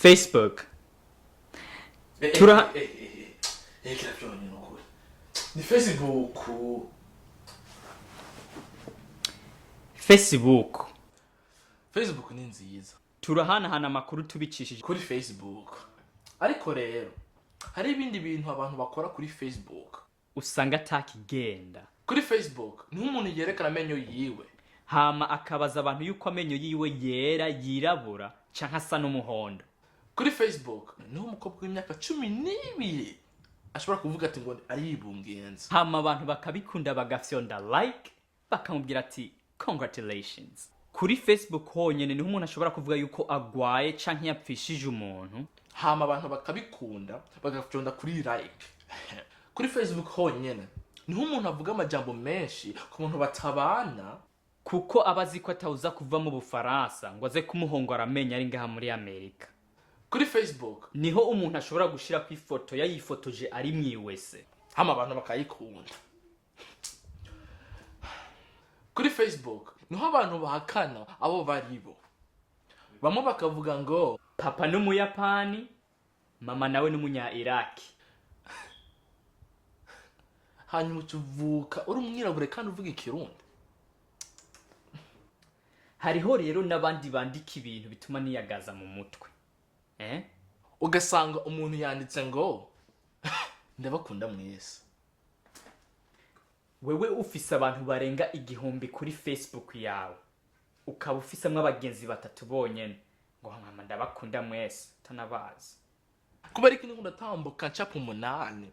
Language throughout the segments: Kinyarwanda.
Facebook. Ni Fesibuku. Facebook. Facebook ni nziza. Turahanahana amakuru tubicishije kuri Facebook. Ariko rero hari ibindi bintu abantu bakora kuri Facebook usanga atakigenda. Kuri Facebook ni umuntu yerekana amenyo yiwe, hama akabaza abantu yuko amenyo yiwe yera, yirabura canke asa n'umuhondo. Kuri Facebook ni umukobwa w'imyaka 12 ashobora kuvuga ati ngo aribungenza, hama abantu bakabikunda bagafyonda like bakamubwira ati congratulations. Kuri Facebook honyene niho umuntu ashobora kuvuga yuko agwaye canke yapfishije umuntu, hama abantu bakabikunda bagafyonda kuri like. Kuri Facebook honyene niho umuntu avuga amajambo menshi ku muntu batabana, kuko abazi ko atawuza kuva mu Bufaransa ngo aze kumuhongora amenya ari ngaha muri Amerika. Kuri Facebook niho umuntu ashobora gushira ku ifoto yayifotoje ari mwiwese, hama abantu bakayikunda. Kuri Facebook niho abantu bahakana abo baribo, bamwe bakavuga ngo papa n'umuyapani, mama nawe n'umunya Iraki, hanyuma ucuvuka uri umwirabure kandi uvuga ikirundi. Hariho rero n'abandi bandika ibintu bituma niyagaza mu mutwe, ugasanga umuntu yanditse ngo ndabakunda mwese. Wewe ufise abantu barenga 1000 kuri Facebook yawe, ukaba ufisemwe abagenzi 3 bonyene ngo nkama ndabakunda mwese tanabazi. Kubera ikintu ndatambuka ncapu 8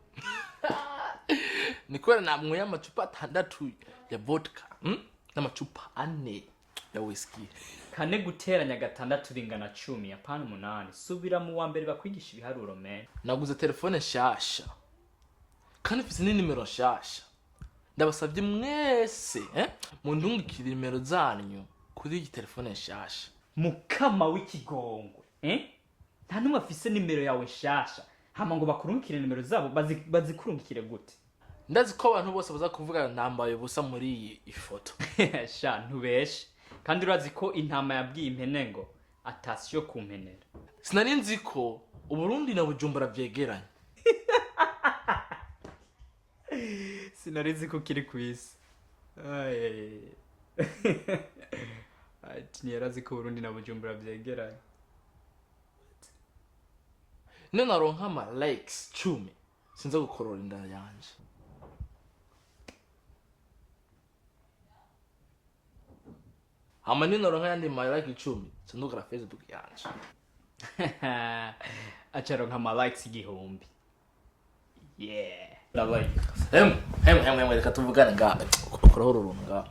nikwera namwe y'amacupa 6 ya vodka n'amacupa 4 ya whisky. Kane guteranya 6 bingana 10 apana 8. Subira mu wa mbere bakwigisha ibiharuro men. Naguze telefone nshasha kandi mfise n'inimero nshasha. Ndabasabye mwese mu ndungikira nimero zanyu kuri iyi telefone nshasha. Mukama w'ikigongwe, nta numwe afise nimero yawe nshasha, hama ngo bakurungikire nimero zabo bazikurungikire gute? Ndazi ko abantu bose baza kuvuga nambaye busa muri iyi ifoto. Sha ntubeshe, kandi urazi ko intama yabwiye impene ngo atasiyo kumpenera. Sinari nzi ko Uburundi na Bujumbura vyegeranye. Sinari nzi ko kiri kwisi. Ati niyarazi ko Burundi na Bujumbura vyegeranye. None naronka ama likes 10 sinza gukorora inda yanje. Hama none naronka yandi my like 10 sindukira Facebook yanje. Acharonka ama likes 1000. Yeah. Like. Reka tuvugane nga ukorohoro runga.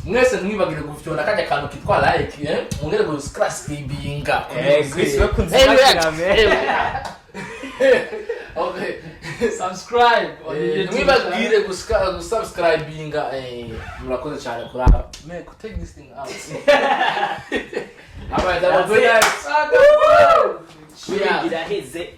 Mwese mwibagire gufyona kanya kantu kitwa like, mungere go subscribinga. Chris bakunzira Okay. Subscribe. Mwibagire gusubscribinga murakoze cyane kuraba. Man, take this thing out. Alright, that was good. Iraheze.